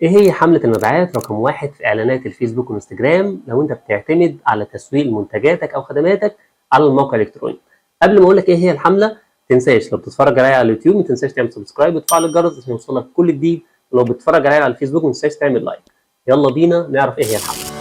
ايه هي حملة المبيعات رقم 1 في اعلانات الفيسبوك والانستجرام لو انت بتعتمد على تسويق منتجاتك او خدماتك على الموقع الالكتروني؟ قبل ما اقول لك ايه هي الحملة، تنساش لو بتتفرج عليا على اليوتيوب ما تنساش تعمل سبسكرايب وتفعل الجرس عشان يوصلك كل جديد، ولو بتتفرج عليا على الفيسبوك ما تنساش تعمل لايك. يلا بينا نعرف ايه هي الحملة.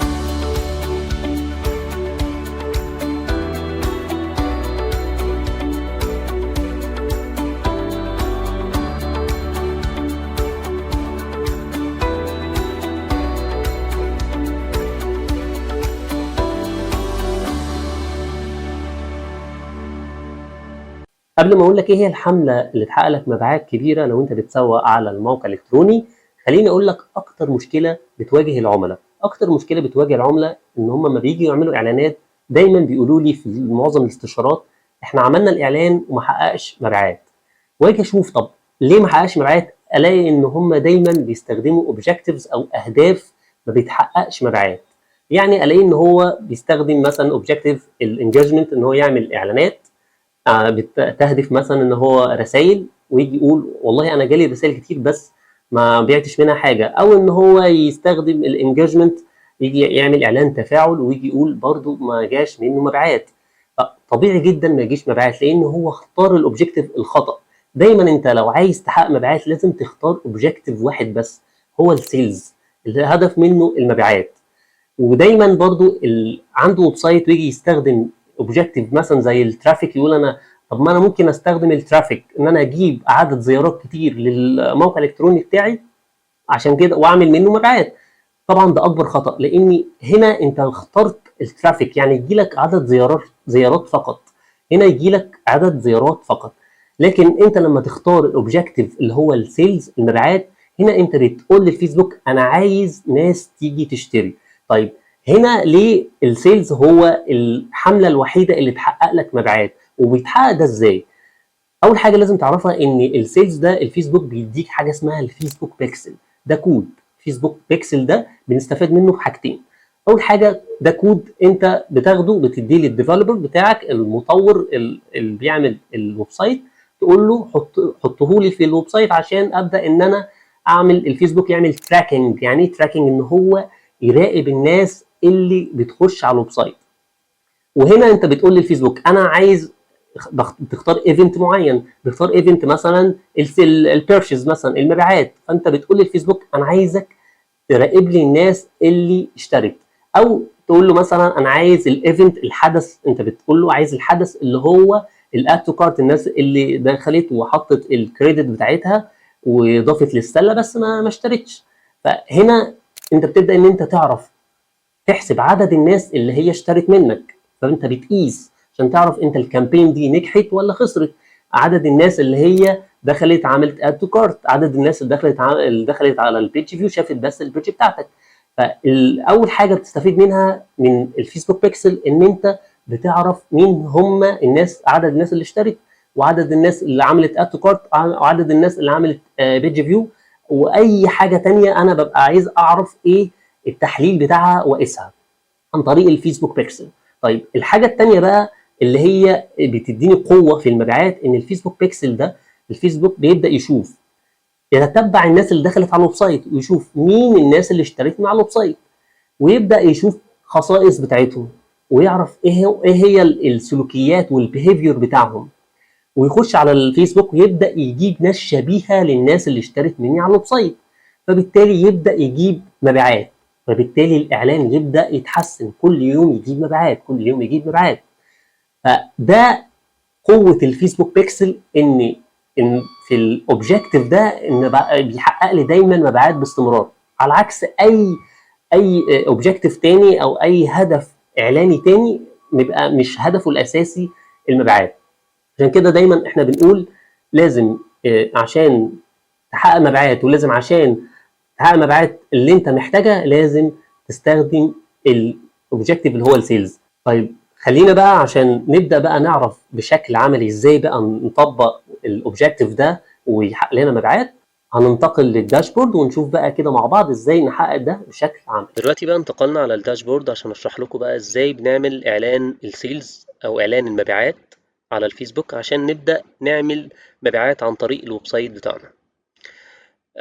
قبل ما اقول لك ايه هي الحمله اللي تحقق لك مبيعات كبيره لو انت بتسوق على الموقع الالكتروني، خليني اقول لك اكتر مشكله بتواجه العملاء. اكتر مشكله بتواجه العملاء ان هم لما بييجوا يعملوا اعلانات دايما بيقولوا لي في معظم الاستشارات احنا عملنا الاعلان وما حققش مبيعات. واجي اشوف طب ليه ما حققش مبيعات، الاقي ان هم دايما بيستخدموا اوبجكتيفز او اهداف ما بيتحققش مبيعات. يعني الاقي ان هو بيستخدم مثلا اوبجكتيف الانجيجمنت ان هو يعمل اعلانات بتهدف مثلا ان هو رسائل، ويجي يقول والله انا جالي رسائل كتير بس ما بعتش منها حاجه، او ان هو يستخدم الانجيجمنت يجي يعمل اعلان تفاعل ويجي يقول برضو ما جاش منه مبيعات. طبيعي جدا ما يجيش مبيعات لان هو اختار الاوبجيكتيف الخطا. دايما انت لو عايز تحقق مبيعات لازم تختار اوبجيكتيف واحد بس، هو السيلز، الهدف منه المبيعات. ودايما برضو عنده ويب سايت ويجي يستخدم اوبجيكتيف مثلا زي الترافيك، يقول انا طب ما انا ممكن استخدم الترافيك ان انا اجيب عدد زيارات كتير للموقع الالكتروني بتاعي عشان كده واعمل منه مبيعات. طبعا ده اكبر خطا، لان هنا انت اخترت الترافيك يعني يجي لك عدد زيارات فقط، هنا يجي لك عدد زيارات فقط. لكن انت لما تختار الاوبجيكتيف اللي هو السيلز المبيعات، هنا انت بتقول للفيسبوك انا عايز ناس تيجي تشتري. طيب هنا ليه السيلز هو الحمله الوحيده اللي تحقق لك مبيعات؟ وبيتحقق ده ازاي؟ اول حاجه لازم تعرفها ان السيلز ده الفيسبوك بيديك حاجه اسمها الفيسبوك بيكسل، ده كود فيسبوك بيكسل، ده بنستفاد منه في حاجتين. اول حاجه ده كود انت بتاخده بتديه للديفلوبر بتاعك المطور اللي بيعمل الويب سايت، تقول له حطه لي في الويب سايت عشان ابدا ان انا اعمل الفيسبوك يعمل تراكنج. يعني ايه تراكنج؟ ان هو يراقب الناس اللي بتخش على الويب سايت. وهنا انت بتقول للفيسبوك انا عايز بتختار ايفنت معين، بتختار ايفنت مثلا البيرشيز مثلا المبيعات، فانت بتقول للفيسبوك انا عايزك تراقب لي الناس اللي اشترت. او تقول له مثلا انا عايز الايفنت الحدث، انت بتقول له عايز الحدث اللي هو الاد تو كارت، الناس اللي دخلت وحطت الكريدت بتاعتها واضافت للسله بس ما اشترتش. فهنا انت بتبدا ان انت تعرف تحسب عدد الناس اللي هي اشترت منك، فانت بتقيس عشان تعرف انت الكامبين دي نجحت ولا خسرت. عدد الناس اللي هي دخلت عملت اد تو كارت، عدد الناس اللي دخلت على البيج فيو شافت بس البيج بتاعتك. فاول حاجه بتستفيد منها من الفيسبوك بيكسل ان انت بتعرف مين هم الناس، عدد الناس اللي اشترت وعدد الناس اللي عملت اد تو كارت وعدد الناس اللي عملت بيج فيو. واي حاجه تانية انا ببقى عايز اعرف ايه التحليل بتاعها واقيسها عن طريق الفيسبوك بيكسل. طيب الحاجه الثانيه بقى اللي هي بتديني قوه في المبيعات ان الفيسبوك بيكسل ده الفيسبوك بيبدا يشوف، يتتبع الناس اللي دخلت على الويب سايت ويشوف مين الناس اللي اشترت من على الويب سايت، ويبدا يشوف خصائص بتاعتهم ويعرف ايه هي السلوكيات والبيهيفير بتاعهم، ويخش على الفيسبوك ويبدا يجيب ناس شبيهه للناس اللي اشترت مني على الويب سايت، فبالتالي يبدا يجيب مبيعات. فبالتالي الاعلان يبدا يتحسن، كل يوم يجيب مبيعات، كل يوم يجيب مبيعات. فده قوه الفيسبوك بيكسل، ان في الاوبجيكتيف ده ان بيحقق لي دايما مبيعات باستمرار، على عكس اي اوبجيكتيف تاني او اي هدف اعلاني تاني بيبقى مش هدفه الاساسي المبيعات. عشان كده دايما احنا بنقول لازم عشان تحقق مبيعات، ولازم عشان تحقق مبيعات اللي انت محتاجها لازم تستخدم الاوبجيكتيف اللي هو السيلز. طيب خلينا بقى عشان نبدا بقى نعرف بشكل عملي ازاي بقى نطبق الاوبجيكتيف ده ويحقق لنا مبيعات. هننتقل للداشبورد ونشوف بقى كده مع بعض ازاي نحقق ده بشكل عملي. دلوقتي بقى انتقلنا على الداشبورد عشان اشرح لكم بقى ازاي بنعمل اعلان السيلز او اعلان المبيعات على الفيسبوك عشان نبدا نعمل مبيعات عن طريق الويب سايت بتاعنا.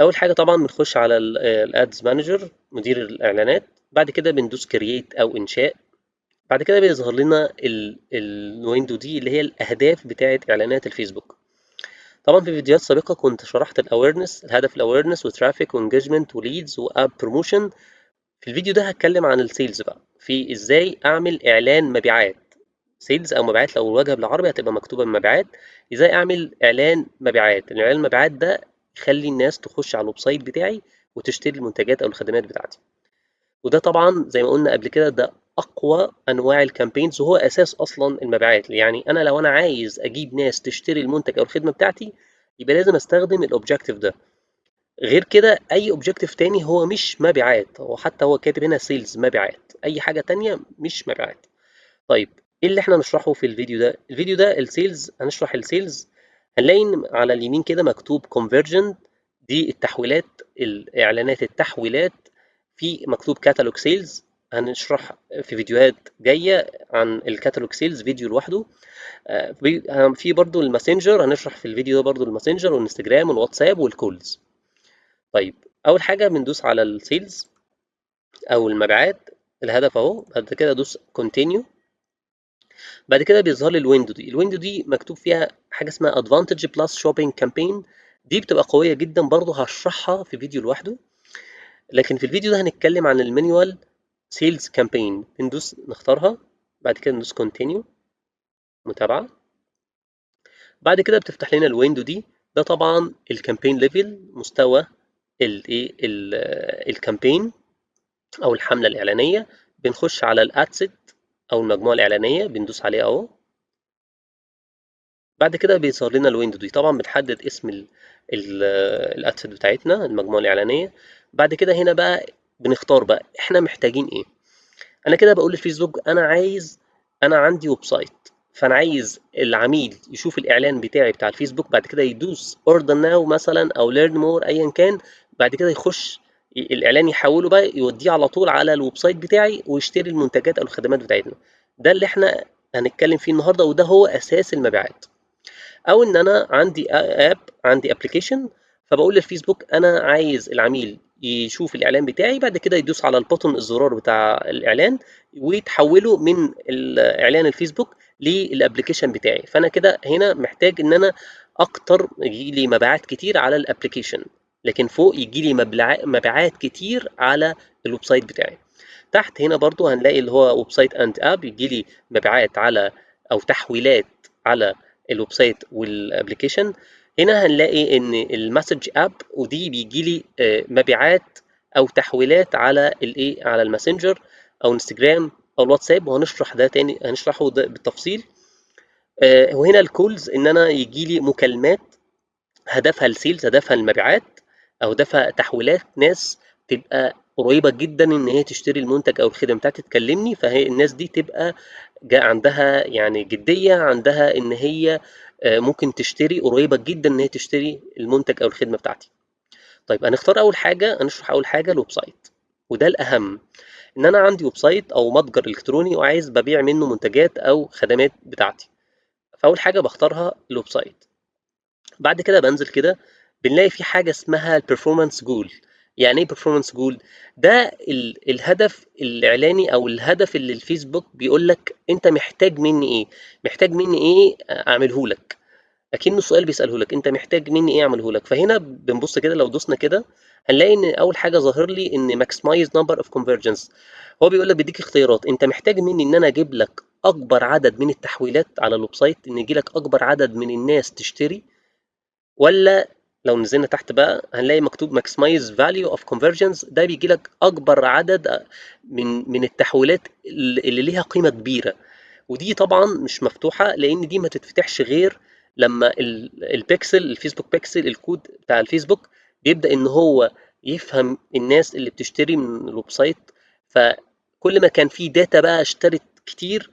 اول حاجه طبعا بنخش على الادز مانجر، مدير الاعلانات. بعد كده بندوس كرييت او انشاء. بعد كده بيظهر لنا الويندو دي اللي هي الاهداف بتاعه اعلانات الفيسبوك. طبعا في فيديوهات سابقه كنت شرحت الاويرنس، الهدف الاويرنس وترافيك وانجيجمنت وليدز واب بروموشن. في الفيديو ده هتكلم عن السيلز بقى، في ازاي اعمل اعلان مبيعات، سيلز او مبيعات. لو الواجهه بالعربي هتبقى مكتوبه مبيعات. ازاي اعمل اعلان مبيعات؟ الاعلان المبيعات ده يخلي الناس تخش على الويب سايت بتاعي وتشتري المنتجات او الخدمات بتاعتي. وده طبعا زي ما قلنا قبل كده ده اقوى انواع الكامبينز، وهو اساس اصلا المبيعات. يعني انا لو انا عايز اجيب ناس تشتري المنتج او الخدمه بتاعتي، يبقى لازم استخدم الاوبجكتيف ده. غير كده اي اوبجكتيف تاني هو مش مبيعات، هو حتى هو كاتب هنا سيلز مبيعات، اي حاجه تانية مش مبيعات. طيب ايه اللي احنا نشرحه في الفيديو ده؟ الفيديو ده السيلز، هنشرح السيلز. هنلاقي إن على اليمين كده مكتوب conversion، دي التحويلات، الاعلانات التحويلات. في مكتوب كاتالوج سيلز، هنشرح في فيديوهات جايه عن الكاتالوج سيلز فيديو لوحده. في برضو الماسنجر، هنشرح في الفيديو ده برضو الماسنجر والانستجرام والواتساب والكولز. طيب اول حاجه بندوس على السيلز او المبيعات، الهدف اهو. بعد كده ادوس كونتينيو. بعد كده بيظهر لي الويندو دي، الويندو دي مكتوب فيها حاجه اسمها ادفانتج بلس شوبينج كامبين. دي بتبقى قويه جدا برضه، هشرحها في فيديو لوحده. لكن في الفيديو ده هنتكلم عن المانيوال سيلز كامبين. بندوس نختارها، بعد كده ندوس كونتينيو، متابعه. بعد كده بتفتح لنا الويندو دي. ده طبعا الكامبين ليفل، مستوى الايه الكامبين او الحمله الاعلانيه. بنخش على الادسيت او المجموعه الاعلانيه، بندوس عليها اهو. بعد كده بيظهر لنا الويندو دي، طبعا بنحدد اسم الادسيت بتاعتنا، المجموعه الاعلانيه. بعد كده هنا بقى بنختار بقى احنا محتاجين ايه. انا كده بقول للفيسبوك انا عندي ويب سايت، فانا عايز العميل يشوف الاعلان بتاعي بتاع الفيسبوك، بعد كده يدوس اوردر ناو مثلا او ليرن مور ايا كان. بعد كده يخش الاعلان يحوله بقى يوديه على طول على الويب سايت بتاعي ويشتري المنتجات او الخدمات بتاعتنا. ده اللي احنا هنتكلم فيه النهارده، وده هو اساس المبيعات. او ان انا عندي اب، عندي ابلكيشن، فبقول للفيسبوك انا عايز العميل يشوف الاعلان بتاعي، بعد كده يدوس على البوتن، الزرار بتاع الاعلان، ويتحوله من الاعلان الفيسبوك للابلكيشن بتاعي. فانا كده هنا محتاج ان انا اكتر يجي لي مبيعات كتير على الابلكيشن، لكن فوق يجي لي مبيعات كتير على الويب سايت بتاعي. تحت هنا برضو هنلاقي اللي هو ويب سايت اند اب، يجي لي مبيعات على او تحويلات على الويب سايت والابلكيشن. هنا هنلاقي ان المسج اب، ودي بيجي لي مبيعات او تحويلات على الايه، على الماسنجر او انستجرام او الواتساب، وهنشرح ده تاني، هنشرحه ده بالتفصيل. وهنا الكولز، ان انا يجي لي مكالمات هدفها السيلز، هدفها المبيعات، او هدفها تحويلات ناس تبقى قريبه جدا ان هي تشتري المنتج او الخدمه بتاعتي، تكلمني. فهي الناس دي تبقى جاء عندها يعني جديه، عندها ان هي ممكن تشتري، قريبه جدا ان هي تشتري المنتج او الخدمه بتاعتي. طيب هنختار اول حاجه، هنشرح اول حاجه الويب سايت، وده الاهم. ان انا عندي ويب سايت او متجر الكتروني وعايز ببيع منه منتجات او خدمات بتاعتي. فاول حاجه بختارها الويب سايت. بعد كده بنزل كده، بنلاقي في حاجه اسمها البرفورمانس جول. يعني ايه performance جول؟ ده الهدف الاعلاني او الهدف اللي الفيسبوك بيقول لك انت محتاج مني ايه، محتاج مني ايه اعمله لك. اكنه سؤال بيساله لك، انت محتاج مني ايه اعمله لك. فهنا بنبص كده، لو دوسنا كده هنلاقي ان اول حاجه ظاهر لي ان maximize number of conversions. هو بيقول لك بيديك اختيارات، انت محتاج مني ان انا اجيب لك اكبر عدد من التحويلات على الويب سايت، ان يجي لك اكبر عدد من الناس تشتري، ولا لو نزلنا تحت بقى هنلاقي مكتوب maximize value of conversions، ده بيجي لك اكبر عدد من التحويلات اللي ليها قيمه كبيره. ودي طبعا مش مفتوحه، لان دي ما تتفتحش غير لما البيكسل، الفيسبوك بيكسل، الكود بتاع الفيسبوك بيبدا ان هو يفهم الناس اللي بتشتري من الويب سايت. فكل ما كان في داتا بقى اشترت كتير،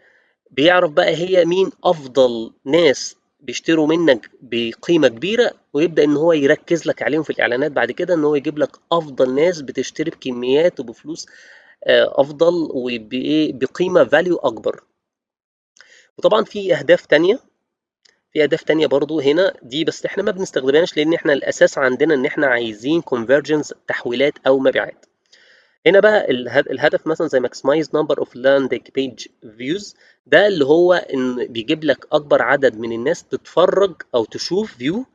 بيعرف بقى هي مين افضل ناس بيشتروا منك بقيمة كبيرة، ويبدأ ان هو يركز لك عليهم في الاعلانات بعد كده، ان هو يجيب لك افضل ناس بتشتري بكميات وبفلوس افضل وبقيمة فاليو اكبر. وطبعا في اهداف تانية، في اهداف تانية برضو هنا دي، بس احنا ما بنستخدمهاش لان احنا الاساس عندنا ان احنا عايزين convergence تحويلات او مبيعات. هنا بقى الهدف مثلا زي maximize number of landing page views، ده اللي هو ان بيجيب لك اكبر عدد من الناس تتفرج او تشوف فيو،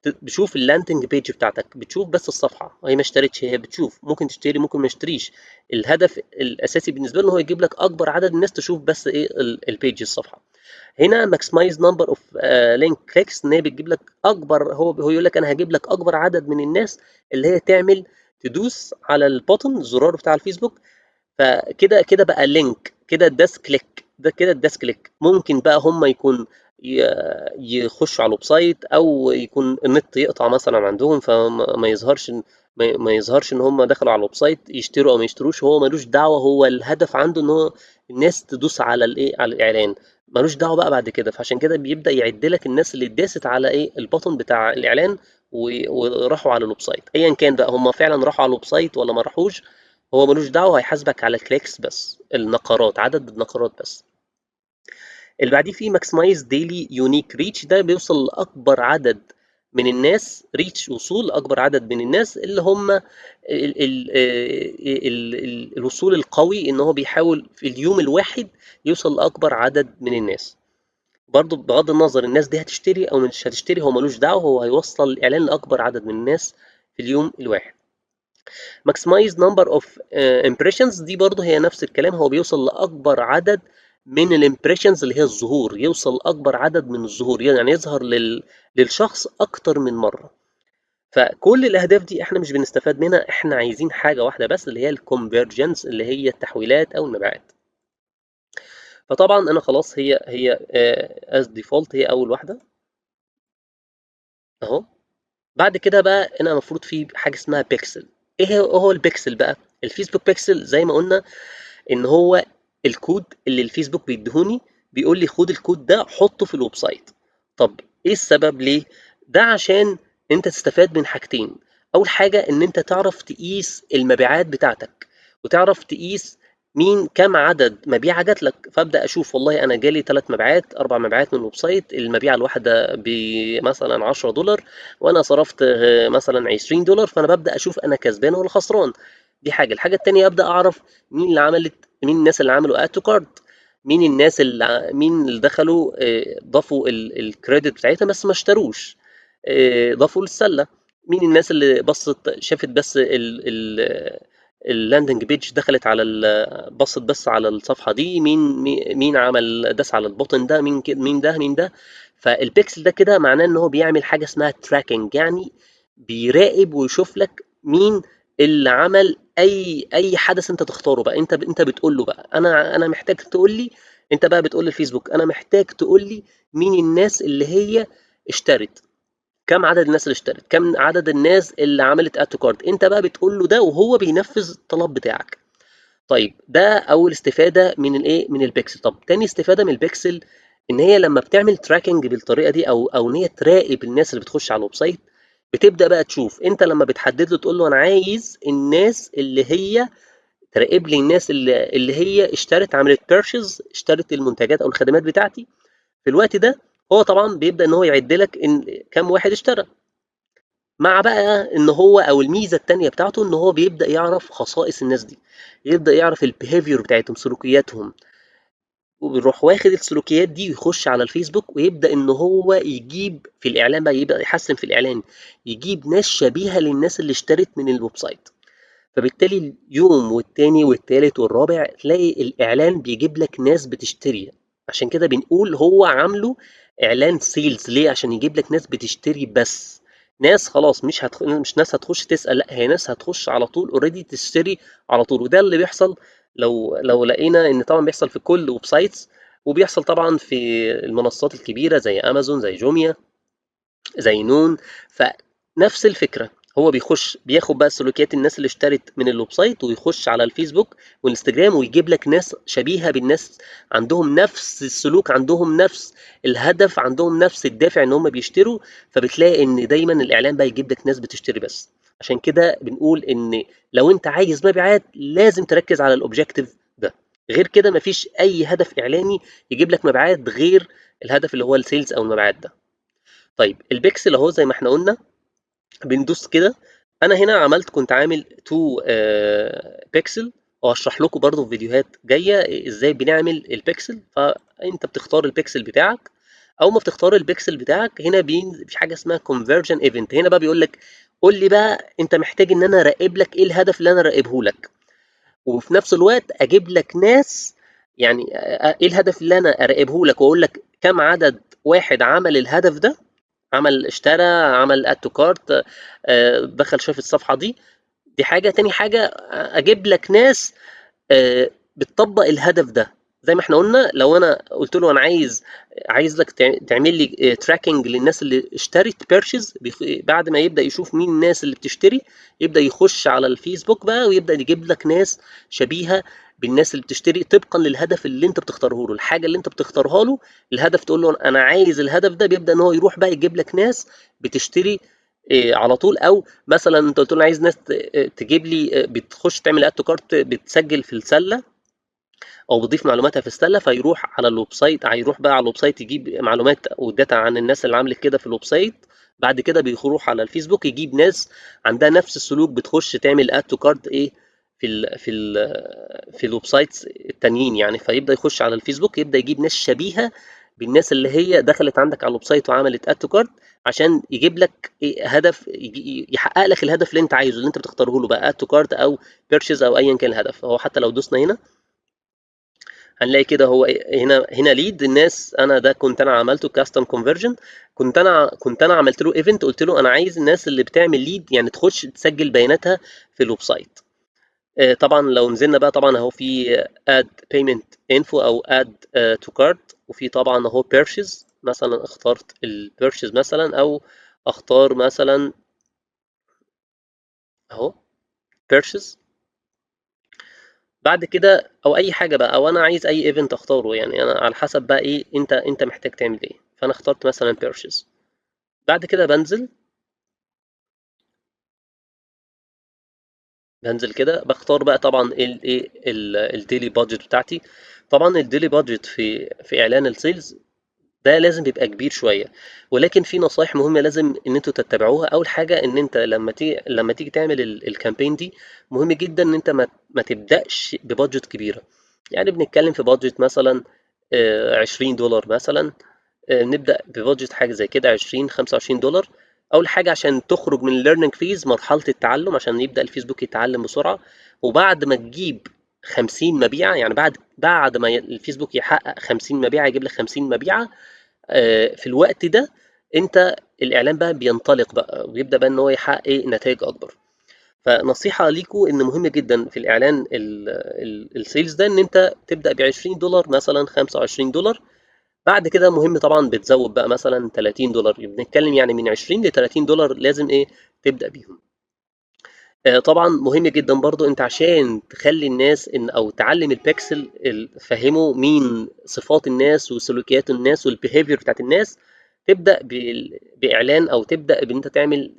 بتشوف اللاندنج بيج بتاعتك، بتشوف بس الصفحه، هي ما اشترتش، هي بتشوف، ممكن تشتري ممكن ما تشتريش. الهدف الاساسي بالنسبه له هو يجيب لك اكبر عدد الناس تشوف بس ايه البيج الصفحه. هنا maximize number of link clicks، ان هي بتجيب لك اكبر، هو يقول لك انا هجيب لك اكبر عدد من الناس اللي هي تعمل تدوس على البوتن الزرار بتاع الفيسبوك. فكده كده بقى لينك كده الداس كليك، ده كده الداس كليك. ممكن بقى هم يكون يخشوا على الويب سايت، او يكون النت يقطع مثلا عندهم فما يظهرش ما يظهرش ان هم دخلوا على الويب سايت يشتروا او ما يشتروش، هو ملوش دعوه، هو الهدف عنده ان هو الناس تدوس على الايه، على الاعلان، ملوش دعوه بقى بعد كده. فعشان كده بيبدا يعد لك الناس اللي داست على ايه البطن بتاع الاعلان وراحوا على الويب سايت، ايا كان بقى هم فعلا راحوا على الويب سايت ولا ما راحوش، هو ملوش دعوه، هيحاسبك على الكليكس بس، النقرات، عدد النقرات بس. اللي بعديه فيه ماكسمايز ديلي يونيك ريتش، ده بيوصل لاكبر عدد من الناس، ريتش وصول اكبر عدد من الناس اللي هم الوصول القوي، ان هو بيحاول في اليوم الواحد يوصل لاكبر عدد من الناس. برضو بغض النظر الناس دي هتشتري او مش هتشتري، هو ملوش دعوه، هو هيوصل الاعلان لاكبر عدد من الناس في اليوم الواحد. maximize number of impressions، دي برضه هي نفس الكلام، هو بيوصل لأكبر عدد من الامبريشنز اللي هي الظهور، يوصل أكبر عدد من الظهور، يعني يظهر للشخص أكتر من مرة. فكل الأهداف دي احنا مش بنستفاد منها، احنا عايزين حاجة واحدة بس اللي هي الكونفرجنس، اللي هي التحويلات أو المبيعات. فطبعا أنا خلاص هي as default هي أول واحدة أهو. بعد كده بقى أنا المفروض في حاجة اسمها بيكسل. إيه هو البيكسل بقى؟ الفيسبوك بيكسل زي ما قلنا ان هو الكود اللي الفيسبوك بيديهوني، بيقول لي خد الكود ده حطه في الويب سايت. طب ايه السبب ليه؟ ده عشان انت تستفاد من حاجتين. اول حاجه ان انت تعرف تقيس المبيعات بتاعتك، وتعرف تقيس مين كم عدد مبيعه جات لك. فابدا اشوف والله انا جالي 3 مبيعات 4 مبيعات من الويب سايت، المبيعه الواحده بمثلا $10 وانا صرفت مثلا $20، فانا ببدا اشوف انا كسبان ولا خسران. دي حاجه. الحاجه الثانيه ابدا اعرف مين الناس اللي عملوا اد تو كارت، مين اللي دخلوا ضافوا الكريدت بتاعتها بس ما اشتروش، ضافوا للسله. مين الناس اللي بصت شافت بس اللاندنج بيج، دخلت على بصت بس على الصفحه دي، مين عمل داس على البوتن ده، مين ده. فالبيكسل ده كده معناه ان هو بيعمل حاجه اسمها تراكنج، يعني بيراقب ويشوف لك مين اللي عمل اي حدث انت تختاره بقى. انت بتقول له بقى انا محتاج تقول لي، انت بقى بتقول للفيسبوك انا محتاج تقول لي مين الناس اللي هي اشترت، كم عدد الناس اللي اشترت، كم عدد الناس اللي عملت اد تو كارد. انت بقى بتقول له ده وهو بينفذ الطلب بتاعك. طيب ده اول استفاده من الايه، من البيكسل. طب تاني استفاده من البيكسل، ان هي لما بتعمل تراكنج بالطريقه دي او ان هي تراقب الناس اللي بتخش على الويب سايت، بتبدا بقى تشوف انت لما بتحدد له تقول له انا عايز الناس اللي هي تراقب لي الناس اللي هي اشترت، عملت بيرشيز، اشترت المنتجات او الخدمات بتاعتي. في الوقت ده هو طبعا بيبدا ان هو يعد لك ان كم واحد اشترى، مع بقى ان هو او الميزه الثانيه بتاعته ان هو بيبدا يعرف خصائص الناس دي، يبدا يعرف البيهيفير بتاعتهم، سلوكياتهم، وبيروح واخد السلوكيات دي ويخش على الفيسبوك ويبدا ان هو يجيب في الاعلان بقى، يبدا يحسن في الاعلان، يجيب ناس شبيهه للناس اللي اشترت من الويب سايت. فبالتالي اليوم والتاني والتالت والرابع تلاقي الإعلان بيجيب لك ناس بتشتري. عشان كده بنقول هو عامله إعلان سيلز ليه، عشان يجيب لك ناس بتشتري بس، ناس خلاص مش ناس هتخش تسأل، لا هي ناس هتخش على طول اوريدي تشتري على طول. وده اللي بيحصل لو لقينا ان طبعا بيحصل في كل ويب سايتس، وبيحصل طبعا في المنصات الكبيرة زي امازون زي جوميا زي نون. فنفس الفكرة، هو بياخد بقى سلوكيات الناس اللي اشترت من الويب سايت، ويخش على الفيسبوك والانستجرام ويجيب لك ناس شبيهة بالناس، عندهم نفس السلوك، عندهم نفس الهدف، عندهم نفس الدافع ان هم بيشتروا. فبتلاقي ان دايما الاعلان بقى يجيب لك ناس بتشتري بس. عشان كده بنقول ان لو انت عايز مبيعات لازم تركز على الاوبجيكتيف ده، غير كده مفيش اي هدف اعلاني يجيب لك مبيعات غير الهدف اللي هو السيلز او المبيعات ده. طيب البيكسل اهو زي ما احنا قلنا، بندوس كده. انا هنا كنت عامل 2 بيكسل، وهشرح لكم برضو في فيديوهات جايه ازاي بنعمل البيكسل. فانت بتختار البيكسل بتاعك. اول ما بتختار البيكسل بتاعك هنا في حاجه اسمها كونفرجن ايفنت. هنا بقى بيقول لك قول لي بقى انت محتاج ان انا اراقب لك ايه الهدف اللي انا اراقبه لك، وفي نفس الوقت اجيب لك ناس. يعني ايه الهدف اللي انا اراقبه لك، واقول لك كم عدد واحد عمل الهدف ده، عمل اشترى، عمل اد تو كارت، دخل شاف الصفحه دي. دي حاجه. تاني حاجه اجيب لك ناس بتطبق الهدف ده. زي ما احنا قلنا، لو انا قلت له انا عايز لك تعمل لي تراكنج للناس اللي اشترت بيرشيز، بعد ما يبدا يشوف مين الناس اللي بتشتري، يبدا يخش على الفيسبوك بقى ويبدا يجيب لك ناس شبيهه بالناس اللي بتشتري طبقا للهدف اللي انت بتختاره له، الحاجه اللي انت بتختارها له. الهدف تقول له انا عايز الهدف ده، بيبدا ان هو يروح بقى يجيب لك ناس بتشتري على طول. او مثلا انت قلت له عايز ناس تجيب لي بتخش تعمل اد تو كارت، بتسجل في السله او بتضيف معلوماتها في السله، فيروح على الويب سايت، هيروح بقى على الويب سايت يجيب معلومات وداتا عن الناس اللي عملت كده في الويب سايت. بعد كده بيروح على الفيسبوك يجيب ناس عندها نفس السلوك، بتخش تعمل اد تو كارت ايه في الويب سايتس التانيين يعني. فيبدا يخش على الفيسبوك، يبدا يجيب ناس شبيهه بالناس اللي هي دخلت عندك على الويب سايت وعملت اد تو كارت، عشان يجيب لك إيه هدف، يحقق لك الهدف اللي انت عايزه، اللي انت بتختاره له بقى اد تو كارت او بيرشيز او ايا كان الهدف. هو حتى لو دوسنا هنا هنلاقي كده هو هنا ليد الناس. انا ده كنت انا عملته كاستم كونفرجن. كنت انا عملت له ايفنت، قلت له انا عايز الناس اللي بتعمل ليد يعني تخش تسجل بياناتها في الويب سايت. طبعا لو نزلنا بقى طبعا اهو في اد بيمنت انفو او اد تو كارت، وفي طبعا اهو بيرشيز. مثلا اخترت البيرشيز مثلا، او اختار مثلا اهو بيرشيز. بعد كده او اي حاجه بقى، او انا عايز اي ايفنت اختاره يعني، انا على حسب بقى ايه انت محتاج تعمل ايه. فانا اخترت مثلا بيرشيز. بعد كده بنزل كده بختار بقى طبعا الايه الديلي بادجت بتاعتي. طبعا الديلي بادجت في اعلان السيلز ده لازم يبقى كبير شويه، ولكن في نصايح مهمه لازم ان انتوا تتبعوها. اول حاجه ان انت لما تيجي تعمل الكامبين دي، مهم جدا ان انت ما تبداش ببادجت كبيره. يعني بنتكلم في بادجت مثلا $20 مثلا. نبدأ ببادجت حاجة زي كده 20 $25. أول حاجة عشان تخرج من الليرنينج فيز، مرحلة التعلم، عشان يبدأ الفيسبوك يتعلم بسرعة. وبعد ما تجيب 50 مبيعة، يعني بعد ما الفيسبوك يحقق 50 مبيعة، يجيب لك 50 مبيعة في الوقت ده، انت الاعلان بقى بينطلق بقى، ويبدا بقى ان هو يحقق نتائج اكبر. فنصيحة ليكم ان مهم جدا في الاعلان السيلز ده ان انت تبدا ب $20 مثلا $25. بعد كده مهم طبعا بتزود بقى مثلا $30. بنتكلم يعني من 20 ل $30 لازم تبدا بيهم. طبعا مهم جدا برضو انت عشان تخلي الناس او تعلم البيكسل، فهموا مين صفات الناس وسلوكيات الناس والبيهيفير بتاعت الناس. تبدا باعلان، او تبدا بان انت تعمل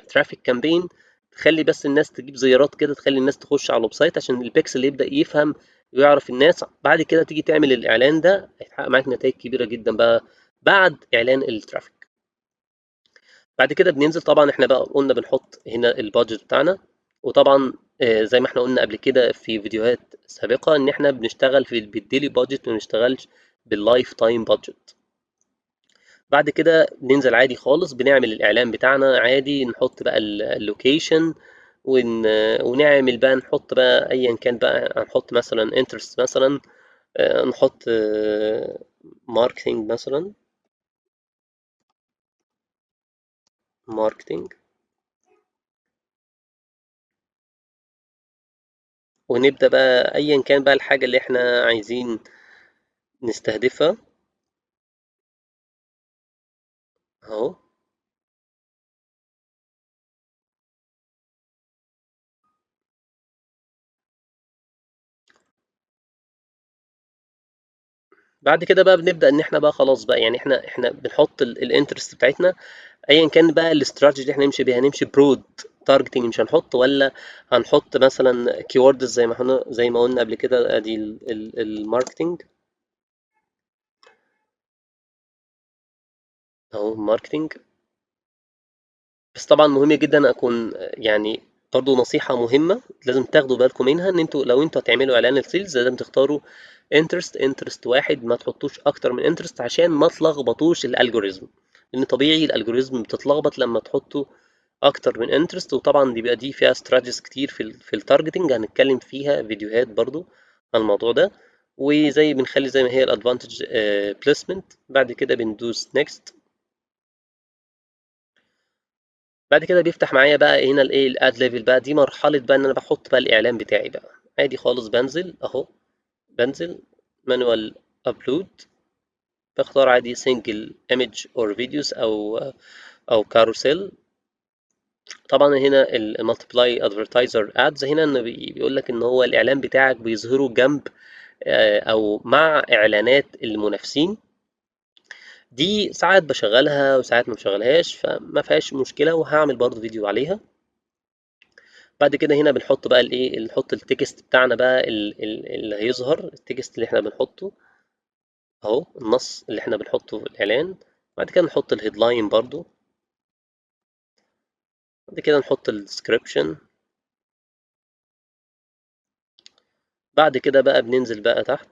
ترافيك كامبين، تخلي بس الناس تجيب زيارات كده، تخلي الناس تخش على الويب سايت عشان البيكسل يبدا يفهم ويعرف الناس. بعد كده تيجي تعمل الاعلان ده، هيتحقق معاك نتائج كبيره جدا بقى بعد اعلان الترافيك. بعد كده بننزل طبعا، احنا بقى قلنا بنحط هنا البادجت بتاعنا. وطبعا زي ما احنا قلنا قبل كده في فيديوهات سابقة، ان احنا بنشتغل بالديلي بادجت، ما بنشتغلش باللايف تايم بادجت. بعد كده بننزل عادي خالص، بنعمل الاعلان بتاعنا عادي، نحط بقى اللوكيشن، ونعمل بقى نحط بقى ايا كان بقى، هنحط مثلا انترست مثلا، نحط ماركتنج مثلا، ماركتنج. ونبدأ بقى ايا كان بقى الحاجة اللي احنا عايزين نستهدفها اهو. بعد كده بقى بنبدأ ان احنا بقى خلاص بقى، يعني احنا بنحط الانترست بتاعتنا، ايا كان بقى الاستراتيجي اللي احنا نمشي بيها. هنمشي برود تارجتنج مش هنحط، ولا هنحط مثلا كيوردز زي ما قلنا قبل كده، ادي الماركتنج. اهو ماركتينج. بس طبعا مهم جدا اكون يعني برضو نصيحة مهمة لازم تاخدوا بالكم منها، ان انتوا لو انتوا هتعملوا اعلان السيلز لازم تختاروا انترست واحد، ما تحطوش اكتر من انترست عشان ما تلخبطوش الالجوريزم، لان طبيعي الالجوريزم بتتلخبط لما تحطوا اكتر من انترست. وطبعا دي فيها استراتيجيز كتير في التارجتنج، هنتكلم فيها فيديوهات برضو عن الموضوع ده. وزي بنخلي زي ما هي الادفانتج بليسمنت. بعد كده بندوس نيكست. بعد كده بيفتح معايا بقى هنا الايه الاد ليفل بقى، دي مرحله بقى ان انا بحط بقى الاعلان بتاعي بقى عادي خالص. بنزل اهو، بنزل مانوال ابلود، بختار عادي سنجل ايمج اور فيديوز او كاروسيل. طبعا هنا المالتيبلاي ادفرتايزر ادز، هنا ان بيقول لك ان هو الاعلان بتاعك بيظهره جنب او مع اعلانات المنافسين. دي ساعات بشغلها وساعات ما بشغلهاش، فما فيهاش مشكله، وهعمل برضو فيديو عليها. بعد كده هنا بنحط بقى الايه، نحط التكست بتاعنا بقى اللي هيظهر التكست اللي احنا بنحطه اهو، النص اللي احنا بنحطه في الاعلان. بعد كده نحط الهيدلاين برضو. بعد كده نحط الديسكريبشن. بعد كده بقى بننزل بقى تحت،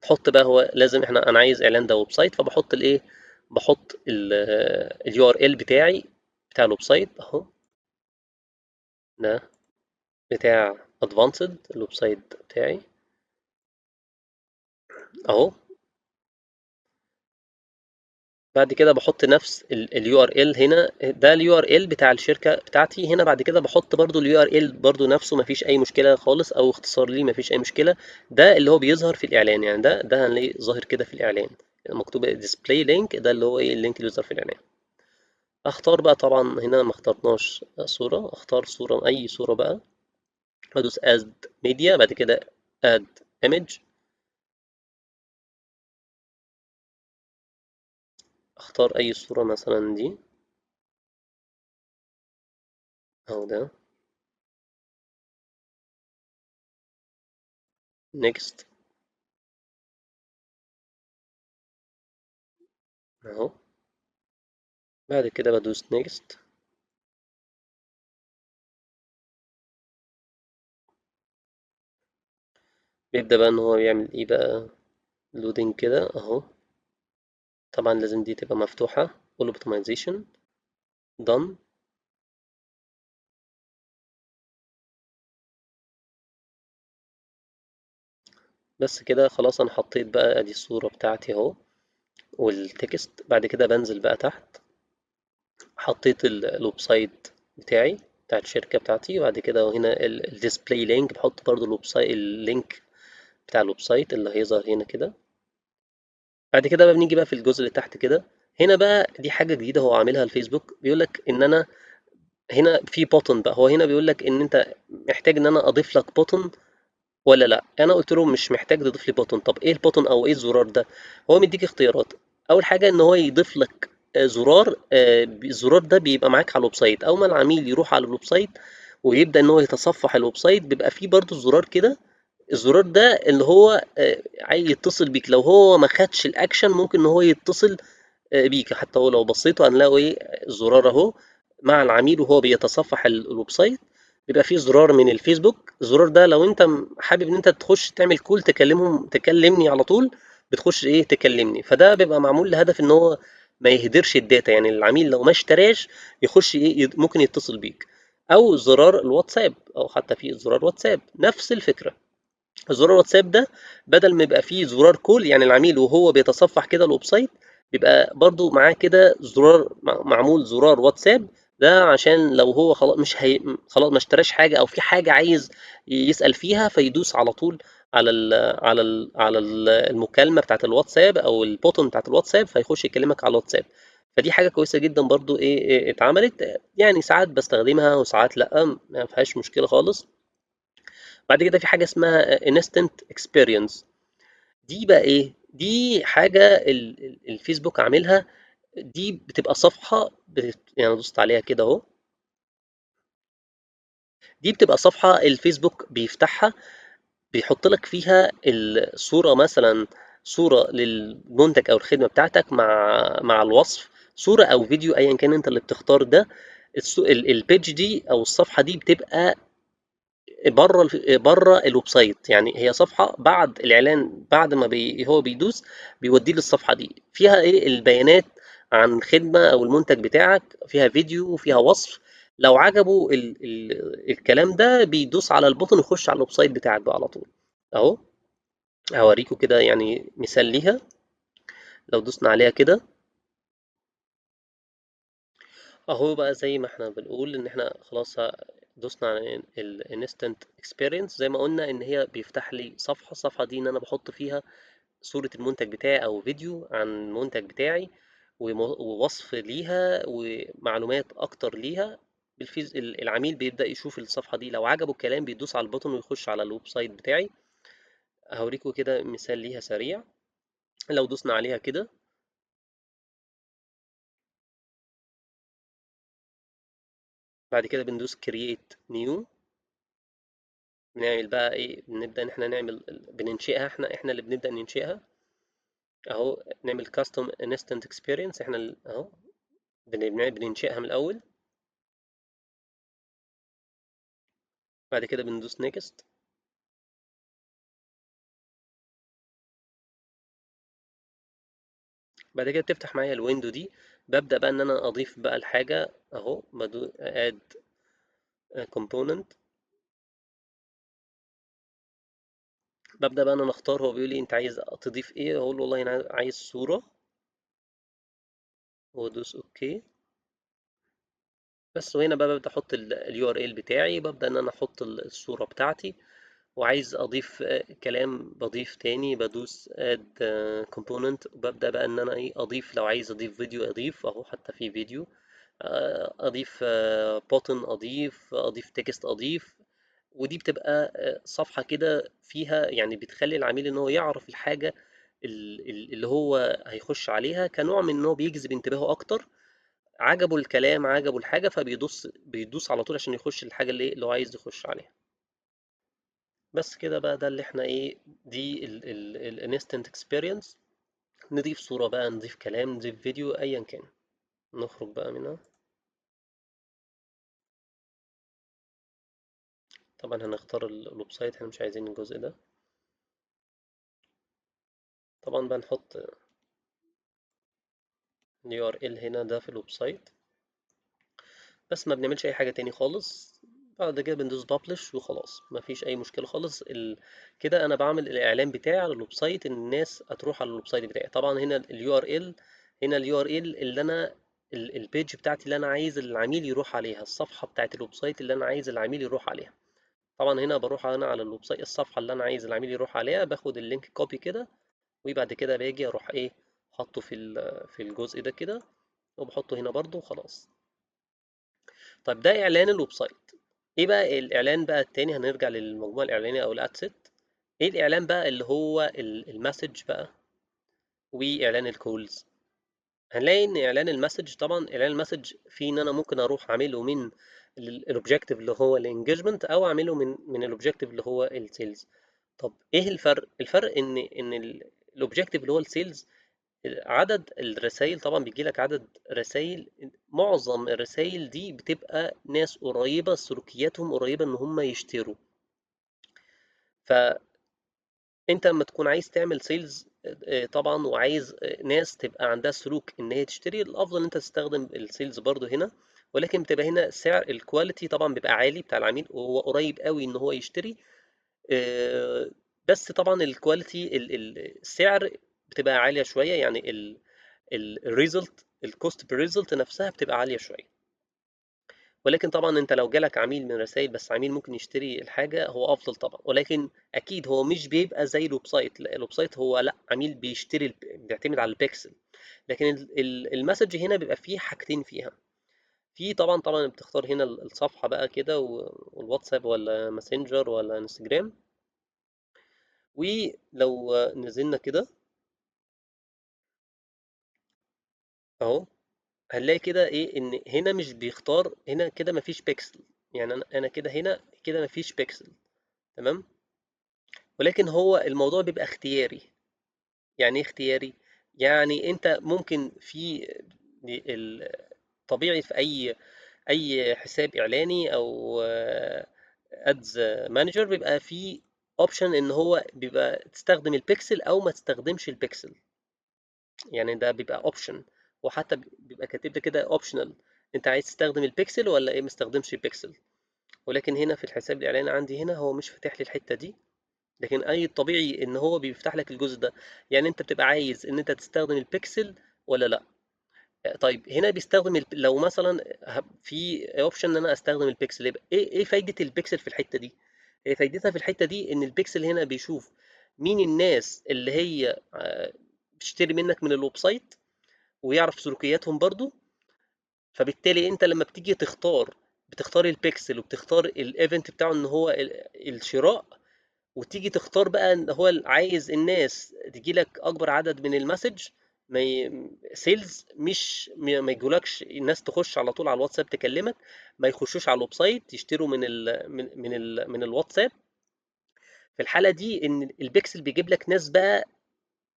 نحط بقى هو لازم انا عايز اعلان ده ويب سايت، فبحط الايه، بحط اليو ار ال بتاعي بتاع الويب سايت اهو، ده بتاع ادفانسد الويب سايت بتاعي اهو. بعد كده بحط نفس اليو ار ال هنا، ده اليو ار ال بتاع الشركه بتاعتي هنا. بعد كده بحط برضو اليو ار ال برضو نفسه، مفيش اي مشكله خالص، او اختصار ليه مفيش اي مشكله. ده اللي هو بيظهر في الاعلان، يعني ده هنلاقيه ظاهر كده في الاعلان مكتوب ديسبلاي لينك، ده اللي هو ايه اللينك اللي يظهر في الاعلان. اختار بقى طبعا هنا ما اخترناش صوره، اختار صوره اي صوره بقى، بدوس اد ميديا، بعد كده اد ايمج، اختار اي صوره مثلا دي او ده. نيكست اهو. بعد كده بدوس نيكست. بيبدأ بقى ان هو يعمل ايه بقى، لودنج كده اهو. طبعا لازم دي تبقى مفتوحة all optimization done. بس كده خلاص، انا حطيت بقى ادي الصورة بتاعتي اهو والتكست. بعد كده بنزل بقى تحت، حطيت الويب سايت بتاعي بتاع الشركة بتاعتي. وبعد كده هنا الديسبلاي لينك، بحط برضو الويب سايت اللينك بتاع الويب سايت اللي هيظهر هنا كده. بعد كده بقى بنيجي بقى في الجزء اللي تحت كده، هنا بقى دي حاجة جديدة هو عاملها الفيسبوك، بيقول لك ان انا هنا في بوتن بقى. هو هنا بيقول لك ان انت محتاج ان انا اضيف لك بوتن ولا لا. انا قلت له مش محتاج تضيف لي بوتن. طب ايه البوتن او ايه الزرار ده؟ هو مديك اختيارات. اول حاجه ان هو يضيف لك زرار، الزرار ده بيبقى معاك على الويب سايت. اول ما العميل يروح على الويب سايت ويبدا ان هو يتصفح الويب سايت، بيبقى فيه برضو زرار كده. الزرار ده اللي هو عايز يتصل بيك، لو هو ما خدش الاكشن ممكن ان هو يتصل بيك. حتى هو لو بصيتوا هنلاقوا ايه، الزرار اهو مع العميل وهو بيتصفح الويب سايت، بيبقى فيه زرار من الفيسبوك. الزرار ده لو انت حابب ان انت تخش تعمل كول تكلمني على طول، بتخش ايه تكلمني. فده بيبقى معمول لهدف ان هو ما يهدرش الداتا، يعني العميل لو ما اشتراش يخش ايه ممكن يتصل بيك. او زرار الواتساب، او حتى في زرار واتساب نفس الفكره. زرار الواتساب ده بدل ما يبقى فيه زرار كول، يعني العميل وهو بيتصفح كده الويب سايت بيبقى برضو معاه كده زرار معمول زرار واتساب. ده عشان لو هو خلاص مش خلاص ما اشتراش حاجه او في حاجه عايز يسأل فيها، فيدوس على طول على المكالمه بتاعت الواتساب او البوتون بتاعت الواتساب، فيخش يكلمك على الواتساب. فدي حاجه كويسه جدا برضو إيه اتعملت، يعني ساعات بستخدمها وساعات لا، ما فيهاش مشكله خالص. بعد كده في حاجة اسمها instant experience. دي بقى ايه، دي حاجة الفيسبوك عاملها. دي بتبقى صفحة يعني دوست عليها كده اهو. دي بتبقى صفحة الفيسبوك بيفتحها، بيحط لك فيها الصورة مثلا، صورة للمنتج أو الخدمة بتاعتك مع الوصف، صورة أو فيديو أيًا كان أنت اللي بتختار ده. الpage دي أو الصفحة دي بتبقى برّه الويب سايت، يعني هي صفحة بعد الإعلان، بعد ما هو بيدوس بيوديه للصفحة دي، فيها إيه البيانات عن الخدمة أو المنتج بتاعك، فيها فيديو وفيها وصف. لو عجبه الكلام ده بيدوس على البوتن يخش على الويب سايت بتاعك بقى على طول. أهو هاوريكم كده يعني مثال ليها. لو دوسنا عليها كده اهو بقى زي ما احنا بنقول ان احنا خلاص دوسنا على الانستنت اكسبيرينس. زي ما قلنا ان هي بيفتح لي الصفحه دي ان انا بحط فيها صوره المنتج بتاعي او فيديو عن المنتج بتاعي، ووصف ليها ومعلومات اكتر ليها. العميل بيبدأ يشوف الصفحة دي، لو عجبه الكلام بيدوس على البوتون ويخش على الويب سايت بتاعي. هوريكم كده مثال ليها سريع. لو دوسنا عليها كده بعد كده بندوس create new. بنعمل بقى ايه، بنبدأ ان احنا بننشئها، احنا اللي بنبدأ ننشئها. اهو نعمل custom instant experience، احنا اهو بننشئها من الاول. بعد كده بندوس next. بعد كده بتفتح معايا الويندو دي. ببدأ بقى ان انا اضيف بقى الحاجة اهو، add component. ببدأ بقى انا اختار، هو بيقول لي انت عايز تضيف ايه، اقول له والله انا عايز صورة وادوس اوكي. بس وهنا بقى ببدأ احط اليو ار ال بتاعي، ببدأ ان انا احط الصورة بتاعتي. وعايز اضيف كلام بضيف تاني، بدوس add component، وببدأ بقى ان انا ايه اضيف. لو عايز اضيف فيديو اضيف اهو، حتى في فيديو. اضيف بوتن، اضيف تكست اضيف. ودي بتبقى صفحة كده فيها يعني بتخلي العميل ان هو يعرف الحاجة اللي هو هيخش عليها، كنوع من ان هو بيجذب انتباهه اكتر. عجبه الكلام، عجبه الحاجة، بيدوس على طول عشان يخش الحاجة اللي هو عايز يخش عليها. بس كده بقى، ده اللي احنا ايه، دي الانستنت اكسبيرينس. نضيف صورة بقى، نضيف كلام، نضيف فيديو، ايا كان. نخرج بقى منها. طبعا هنختار الويب سايت، احنا مش عايزين الجزء ده. طبعا بقى نحط اليو ار ال هنا ده في الويب سايت. بس ما بنعملش اي حاجة تاني خالص. بعد كده بندوس بابلش وخلاص، مفيش اي مشكلة خالص. كده انا بعمل الاعلان بتاعي على الويب سايت ان الناس هتروح على الويب سايت بتاعي. طبعا هنا اليو ار ال، هنا اليو ار ال اللي انا البيج بتاعتي اللي انا عايز العميل يروح عليها، الصفحة بتاعت الويب سايت اللي انا عايز العميل يروح عليها. طبعا هنا بروح انا على الويب سايت، الصفحة اللي انا عايز العميل يروح عليها، باخد اللينك كوبي كده. وبعد كده باجي اروح ايه، حطه في الجزء ده كده، وبحطه هنا برضو وخلاص. طيب ده اعلان الويب سايت. ايه بقى الاعلان بقى التاني؟ هنرجع للمجموعه الاعلانيه او الاد سيت. ايه الاعلان بقى اللي هو المسج بقى واعلان الكولز؟ هنلاقي ان اعلان المسج، طبعا اعلان المسج في ان انا ممكن اروح اعمله من الاوبجيكتيف اللي هو الانجيجمنت، او اعمله من الاوبجيكتيف اللي هو السيلز. طب ايه الفرق؟ الفرق ان الاوبجيكتيف اللي هو السيلز، عدد الرسائل، طبعا بيجي لك عدد رسائل. معظم الرسائل دي بتبقى ناس قريبة، سلوكياتهم قريبة ان هم يشتروا. فانت لما تكون عايز تعمل سيلز طبعا، وعايز ناس تبقى عندها سلوك ان هي تشتري، الافضل ان انت تستخدم السيلز برضو هنا. ولكن بتبقى هنا سعر الكواليتي طبعا بيبقى عالي بتاع العميل، وهو قريب قوي ان هو يشتري. آه، بس طبعا الكواليتي السعر بتبقى عالية شوية، يعني الريزلت، الكوست بير ريزلت نفسها بتبقى عاليه شويه. ولكن طبعا انت لو جالك عميل من رسائل بس، عميل ممكن يشتري الحاجه، هو افضل طبعا. ولكن اكيد هو مش بيبقى زي الويب سايت. لا، الويب سايت هو لا، عميل بيشتري بيعتمد على البيكسل. لكن المسج هنا بيبقى فيه حاجتين فيها. في طبعا بتختار هنا الصفحه بقى كده، والواتساب ولا ماسنجر ولا انستجرام. ولو نزلنا كده اهو، هنلاقي كده ايه ان هنا مش بيختار، هنا كده مفيش بيكسل. يعني انا كده هنا كده مفيش بيكسل. تمام. ولكن هو الموضوع بيبقى اختياري. يعني ايه اختياري؟ يعني انت ممكن في طبيعي في اي حساب اعلاني او ادز مانجر بيبقى فيه اوبشن ان هو بيبقى تستخدم البيكسل او ما تستخدمش البيكسل. يعني ده بيبقى اوبشن، وحتى بيبقى كاتب لك كده اوبشنال، انت عايز تستخدم البيكسل ولا ايه ما تستخدمش البيكسل. ولكن هنا في الحساب الاعلاني عندي هنا هو مش فاتح لي الحته دي، لكن اي طبيعي ان هو بيفتح لك الجزء ده. يعني انت بتبقى عايز ان انت تستخدم البيكسل ولا لا. طيب هنا بيستخدم لو مثلا في اوبشن ان انا استخدم البيكسل، يبقى ايه فايده البيكسل في الحته دي؟ هي فايدتها في الحته دي ان البيكسل هنا بيشوف مين الناس اللي هي بتشتري منك من الويب سايت، ويعرف سلوكياتهم برضو. فبالتالي انت لما بتيجي بتختار البيكسل وبتختار الايفنت بتاعه ان هو الشراء، وتيجي تختار بقى ان هو عايز الناس تجي لك اكبر عدد من المسج، ما سيلز، مش ما يجولكش الناس تخش على طول على الواتساب تكلمك، ما يخشوش على الويب سايت يشتروا من الواتساب. في الحالة دي ان البيكسل بيجيب لك ناس بقى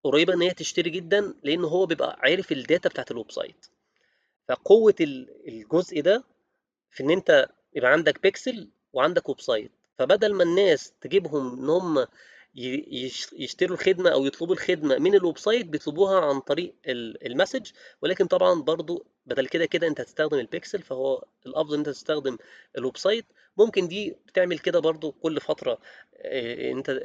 قريبة ان هي تشتري جدا، لان هو بيبقى عارف الداتا بتاعت الويب سايت. فقوة الجزء ده في ان انت يبقى عندك بيكسل وعندك ويب سايت، فبدل ما الناس تجيبهم ان هم يشتروا الخدمه او يطلبوا الخدمه من الويب سايت، بيطلبوها عن طريق المسج. ولكن طبعا برضو بدل كده كده انت هتستخدم البيكسل، فهو الافضل ان انت تستخدم الويب سايت. ممكن دي بتعمل كده برضو كل فتره،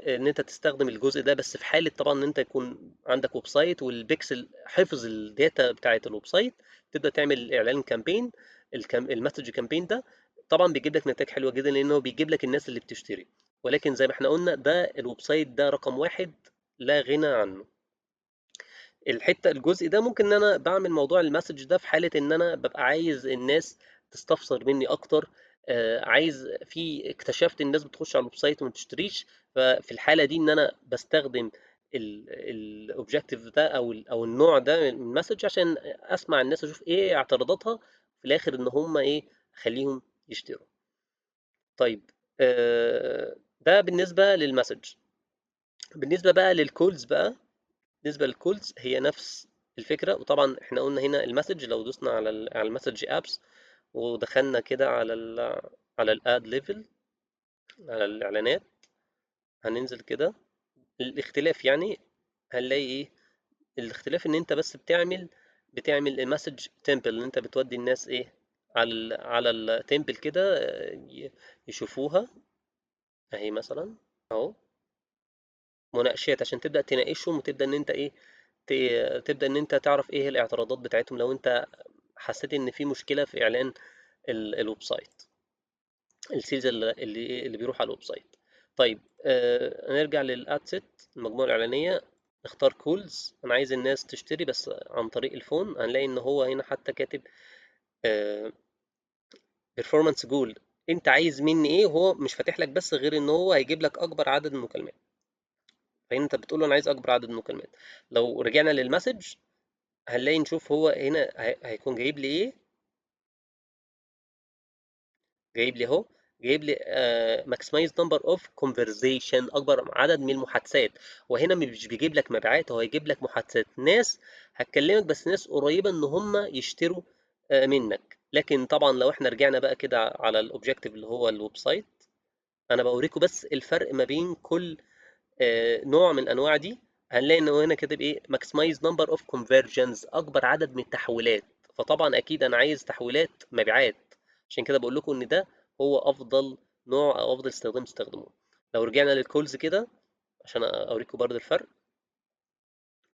انت تستخدم الجزء ده، بس في حاله طبعا ان انت يكون عندك ويب سايت والبيكسل حفظ الداتا بتاعه الويب سايت، تبدا تعمل اعلان كامبين. المسج كامبين ده طبعا بيجيب لك نتائج حلوه جدا، لانه بيجيب لك الناس اللي بتشتري. ولكن زي ما احنا قلنا ده الويب سايت ده رقم واحد، لا غنى عنه. الجزء ده ممكن ان انا بعمل موضوع المسج ده في حاله ان انا ببقى عايز الناس تستفسر مني اكتر. عايز في اكتشفت الناس بتخش على الويب سايت وما بتشتريش، ففي الحاله دي ان انا بستخدم الاوبجكتيف ده او النوع ده من المسج عشان اسمع الناس، اشوف ايه اعتراضاتها، في الاخر ان هم ايه اخليهم يشتروا. طيب ده بالنسبه للمسج. بالنسبه بقى للكولز بقى، بالنسبة للكولز هي نفس الفكرة. وطبعا احنا قلنا هنا المسج، لو دوسنا على المسج ابس ودخلنا كده على الاد ليفل، على الاعلانات، هننزل كده. الاختلاف يعني هنلاقي ايه؟ الاختلاف ان انت بس بتعمل المسج تمبل، ان انت بتودي الناس ايه على التمبل كده، يشوفوها. اهي مثلا اهو مناقشات عشان تبدأ تناقشهم، وتبدأ ان انت ايه تبدأ ان انت تعرف ايه الاعتراضات بتاعتهم لو انت حسيت ان في مشكلة في اعلان الويب سايت، السيلز اللي بيروح على الويب سايت. طيب نرجع للادسيت، المجموعة الإعلانية. نختار كولز، انا عايز الناس تشتري بس عن طريق الفون. هنلاقي ان هو هنا حتى كاتب بيرفورمانس جول، انت عايز مني ايه، وهو مش فاتح لك بس غير ان هو هيجيب لك اكبر عدد من المكالمات. فهنا انت بتقول له انا عايز اكبر عدد من المكالمات. لو رجعنا للمسج هنلاقي نشوف هو هنا هيكون جايب لي ايه. جايب لي اهو، جايب لي ماكسمايز نمبر اوف كونفرزيشن، اكبر عدد من المحادثات. وهنا مش بيجيب لك مبيعات، هو يجيب لك محادثات، ناس هتكلمك بس ناس قريبه ان هم يشتروا منك. لكن طبعا لو احنا رجعنا بقى كده على الاوبجيكتيف اللي هو الويب سايت، انا بوريكم بس الفرق ما بين كل نوع من الانواع دي. هنلاقي انه هنا كاتب ايه ماكسمايز نمبر اوف كونفرجنز، اكبر عدد من التحويلات. فطبعا اكيد انا عايز تحويلات مبيعات، عشان كده بقول لكم ان ده هو افضل نوع او افضل استخدام تستخدموه. لو رجعنا للكولز كده عشان اوريكم برضه الفرق،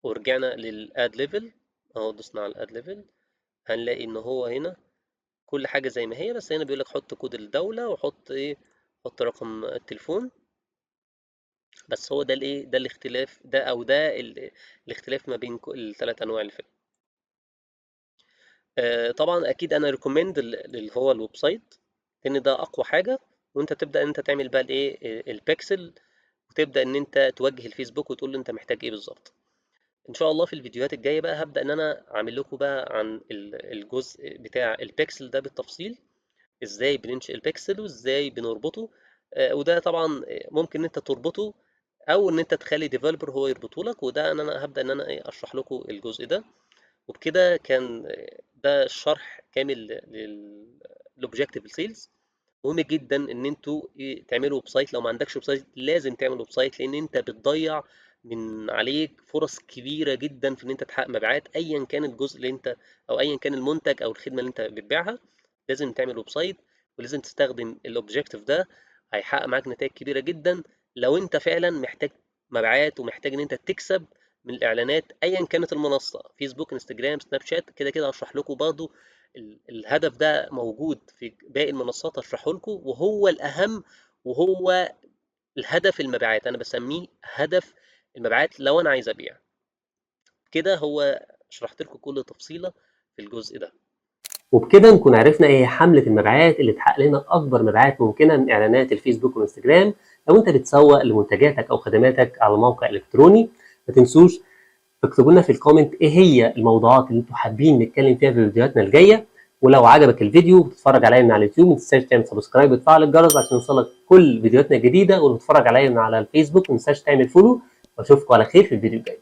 ورجعنا للاد ليفل اهو، دوسنا على الاد ليفل، هنلاقي ان هو هنا كل حاجه زي ما هي، بس هنا بيقول لك حط كود الدوله وحط ايه، حط رقم التليفون. بس هو ده الايه، ده الاختلاف ده، او ده الاختلاف ما بين الثلاث انواع اللي فاتوا. طبعا اكيد انا ريكومند اللي هو الويب سايت، لان ده اقوى حاجه. وانت تبدا انت تعمل بقى الايه البيكسل، وتبدا ان انت توجه الفيسبوك وتقول له انت محتاج ايه بالظبط. ان شاء الله في الفيديوهات الجايه بقى هبدا ان انا اعمل لكم بقى عن الجزء بتاع البيكسل ده بالتفصيل، ازاي بننشئ البيكسل وازاي بنربطه. وده طبعا ممكن ان انت تربطه او ان انت تخلي ديفلوبر هو يربطه لك. وده انا هبدا ان انا اشرح لكم الجزء ده. وبكده كان ده الشرح كامل للاوبجكتيف سيلز. مهم جدا ان انتوا تعملوا ويب سايت. لو ما عندكش ويب سايت لازم تعمل ويب سايت، لان انت بتضيع من عليك فرص كبيره جدا في ان انت تحقق مبيعات ايا كان الجزء اللي انت، او ايا كان المنتج او الخدمه اللي انت بتبيعها. لازم تعمل ويب سايت ولازم تستخدم الاوبجكتيف ده. هيحقق معاك نتائج كبيره جدا لو انت فعلا محتاج مبيعات ومحتاج ان انت تكسب من الاعلانات ايا كانت المنصه، فيسبوك، انستجرام، سناب شات. كده كده هشرح لكم برضه الهدف ده موجود في باقي المنصات، هشرحه لكم، وهو الأهم، وهو الهدف المبيعات. أنا بسميه هدف المبيعات لو أنا عايز أبيع. كده هو شرحت لكم كل تفصيلة في الجزء ده. وبكده نكون عرفنا ايه هي حملة المبيعات اللي تحقق لنا أكبر مبيعات ممكنة من إعلانات الفيسبوك والإنستجرام. لو أنت بتسوق لمنتجاتك أو خدماتك على موقع إلكتروني، ما تنسوش اكتبوا لنا في الكومنت ايه هي الموضوعات اللي انتوا حابين نتكلم فيها في فيديوهاتنا الجايه. ولو عجبك الفيديو وبتتفرج عليا من على اليوتيوب، ما تنساش تعمل سبسكرايب وتفعل الجرس عشان يوصلك كل فيديوهاتنا الجديده. ولو بتتفرج عليا من على الفيسبوك ما تنساش تعمل فولو. واشوفكم على خير في الفيديو الجاي.